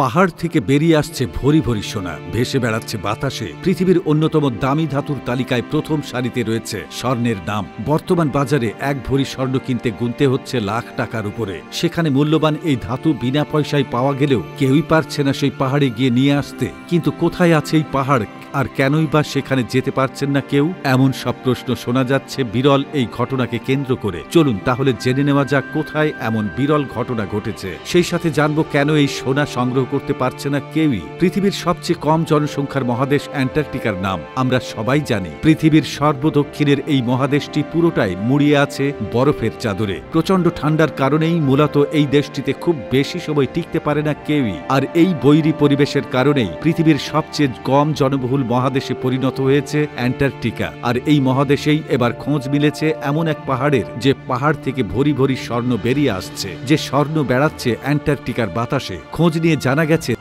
পাহাড় থেকে বেরিয়ে আসছে ভরি ভরি সোনা, ভেসে বেড়াচ্ছে বাতাসে। পৃথিবীর অন্যতম দামি ধাতুর তালিকায় প্রথম সারিতে রয়েছে স্বর্ণের নাম। বর্তমান বাজারে এক ভরি স্বর্ণ কিনতে গুনতে হচ্ছে লাখ টাকার উপরে। সেখানে মূল্যবান এই ধাতু বিনা পয়সায় পাওয়া গেলেও কেউই পারছে না সেই পাহাড়ে গিয়ে নিয়ে আসতে। কিন্তু কোথায় আছে এই পাহাড়, আর কেনই বা সেখানে যেতে পারছেন না কেউ? এমন সব প্রশ্ন শোনা যাচ্ছে বিরল এই ঘটনাকে কেন্দ্র করে। চলুন তাহলে জেনে নেওয়া যাক কোথায় এমন বিরল ঘটনা ঘটেছে। সেই সাথে জানবো কেন এই সোনা সংগ্রহ করতে পারছে না কেউই। পৃথিবীর সবচেয়ে কম জনসংখ্যার মহাদেশ অ্যান্টার্কটিকার নাম আমরা সবাই জানি। পৃথিবীর সর্বদক্ষিণের এই মহাদেশটি পুরোটাই মুড়িয়ে আছে বরফের চাদরে। প্রচন্ড ঠান্ডার কারণেই মূলত এই দেশটিতে খুব বেশি সময় টিকতে পারে না কেউই। আর এই বৈরী পরিবেশের কারণেই পৃথিবীর সবচেয়ে কম জনবহুল মহাদেশে পরিণত হয়েছে অ্যান্টার্কটিকা। আর এই মহাদেশেই এবার খোঁজ মিলেছে এমন এক পাহাড়ের, যে পাহাড় থেকে ভরি ভরি স্বর্ণ বেরিয়ে আসছে, যে স্বর্ণ বেড়াচ্ছে অ্যান্টার্কটিকার বাতাসে। খোঁজ নিয়ে জানা গেছে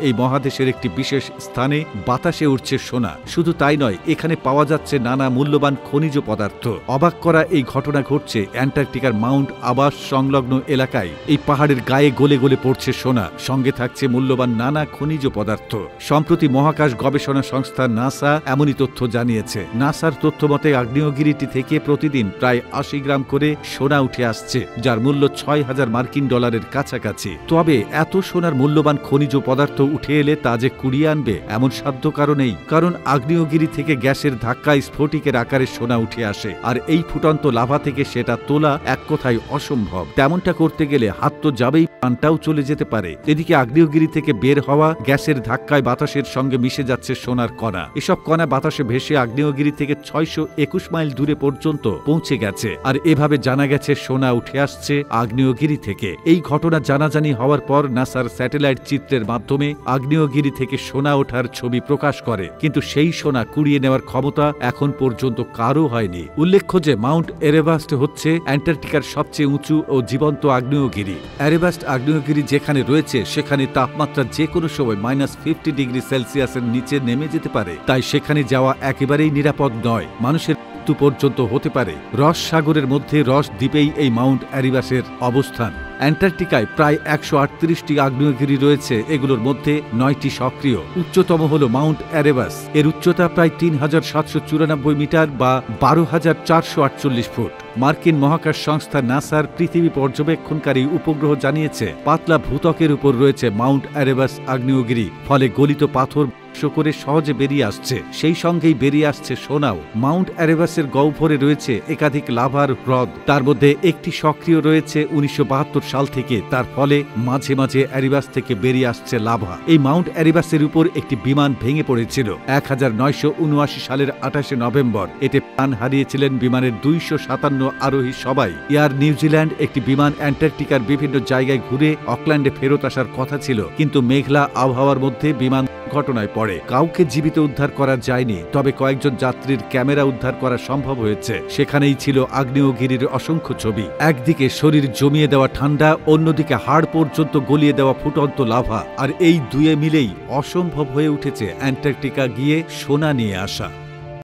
এই মহাদেশের একটি বিশেষ স্থানে বাতাসে উঠছে সোনা। শুধু তাই নয়, এখানে পাওয়া যাচ্ছে নানা মূল্যবান খনিজ পদার্থ। অবাক করা এই ঘটনা ঘটছে অ্যান্টার্কটিকার মাউন্ট আবাস সংলগ্ন এলাকায়। এই পাহাড়ের গায়ে গলে গলে পড়ছে সোনা, সঙ্গে থাকছে মূল্যবান নানা খনিজ পদার্থ। সম্প্রতি মহাকাশ গবেষণা সংস্থা নাসা এমনই তথ্য জানিয়েছে। নাসার তথ্য মতে আগ্নেয়গিরিটি থেকে প্রতিদিন প্রায় ৮০ গ্রাম করে সোনা উঠে আসছে, যার মূল্য $৬,০০০ কাছাকাছি। তবে এত সোনার মূল্যবান খনিজ পদার্থ উঠে এলে তা যে কুড়িয়ে আনবে এমন সাধ্য কারণেই। কারণ আগ্নেয়গিরি থেকে গ্যাসের ধাক্কায় স্ফটিকের আকারে সোনা উঠে আসে, আর এই ফুটন্ত লাভা থেকে সেটা তোলা এক কথায় অসম্ভব। তেমনটা করতে গেলে হাত তো যাবেই, প্রাণটাও চলে যেতে পারে। এদিকে আগ্নেয়গিরি থেকে বের হওয়া গ্যাসের ধাক্কায় বাতাসের সঙ্গে মিশে যাচ্ছে সোনার কণা। এসব কণা বাতাসে ভেসে আগ্নেয়গিরি থেকে ৬২১ মাইল দূরে পর্যন্ত পৌঁছে গেছে। আর এভাবে জানা গেছে সোনা উঠে আসছে আগ্নেয়গিরি থেকে। এই ঘটনা জানাজানি হওয়ার পর নাসার স্যাটেলাইট চিত্রের মাধ্যমে আগ্নেয়গিরি থেকে সোনা ওঠার ছবি প্রকাশ করে, কিন্তু সেই সোনা কুড়িয়ে নেওয়ার ক্ষমতা এখন পর্যন্ত কারও হয়নি। উল্লেখ্য যে মাউন্ট এরেভাস্ট হচ্ছে অ্যান্টার্কটিকার সবচেয়ে উঁচু ও জীবন্ত আগ্নেয়গিরি। এরেভাস্ট আগ্নেয়গিরি যেখানে রয়েছে সেখানে তাপমাত্রা যে কোনো সময় -50 ডিগ্রি সেলসিয়াসের নিচে নেমে যেতে পারে। তাই সেখানে যাওয়া একেবারেই নিরাপদ নয়, মানুষের মৃত্যু পর্যন্ত হতে পারে। রস সাগরের মধ্যে রস দ্বীপেই এই মাউন্ট এরেভাসের অবস্থান। অ্যান্টার্কটিকায় প্রায় ১৩৮টি আগ্নেয়গিরি রয়েছে, এগুলোর মধ্যে ৯টি সক্রিয়। উচ্চতম হল মাউন্ট এরেভাস। এর উচ্চতা প্রায় ৩,৭৯৪ মিটার বা ১২,৪৪৮ ফুট। মার্কিন মহাকাশ সংস্থা নাসার পৃথিবী পর্যবেক্ষণকারী উপগ্রহ জানিয়েছে পাতলা ভূত্বকের উপর রয়েছে মাউন্ট এরেভাস আগ্নেয়গিরি, ফলে গলিত পাথর করে সহজে বেরিয়ে আসছে। সেই সঙ্গেই বেরিয়ে আসছে সোনাও। মাউন্ট এরেভাসের গহ্বরে রয়েছে একাধিক লাভার হ্রদ, তার মধ্যে একটি সক্রিয় রয়েছে ১৯৭২ সাল থেকে। তার ফলে মাঝে মাঝে এরেভাস থেকে বেরিয়ে আসছে লাভা। এই মাউন্ট এরেভাসের উপর একটি বিমান ভেঙে পড়েছিল ১৯৭৯ সালের ২৮ নভেম্বর। এতে প্রাণ হারিয়েছিলেন বিমানের ২৫৭ আরোহী সবাই। এয়ার নিউজিল্যান্ড একটি বিমান অ্যান্টার্কটিকার বিভিন্ন জায়গায় ঘুরে অকল্যান্ডে ফেরত আসার কথা ছিল, কিন্তু মেঘলা আবহাওয়ার মধ্যে বিমান ঘটনায় পড়ে। কাউকে জীবিত উদ্ধার করা যায়নি, তবে কয়েকজন যাত্রীর ক্যামেরা উদ্ধার করা সম্ভব হয়েছে। সেখানেই ছিল আগ্নেয়গিরির অসংখ্য ছবি। একদিকে শরীর জমিয়ে দেওয়া ঠান্ডা, অন্যদিকে হাড় পর্যন্ত গলিয়ে দেওয়া ফুটন্ত লাভা। আর এই দুয়ে মিলেই অসম্ভব হয়ে উঠেছে অ্যান্টার্কটিকা গিয়ে সোনা নিয়ে আসা।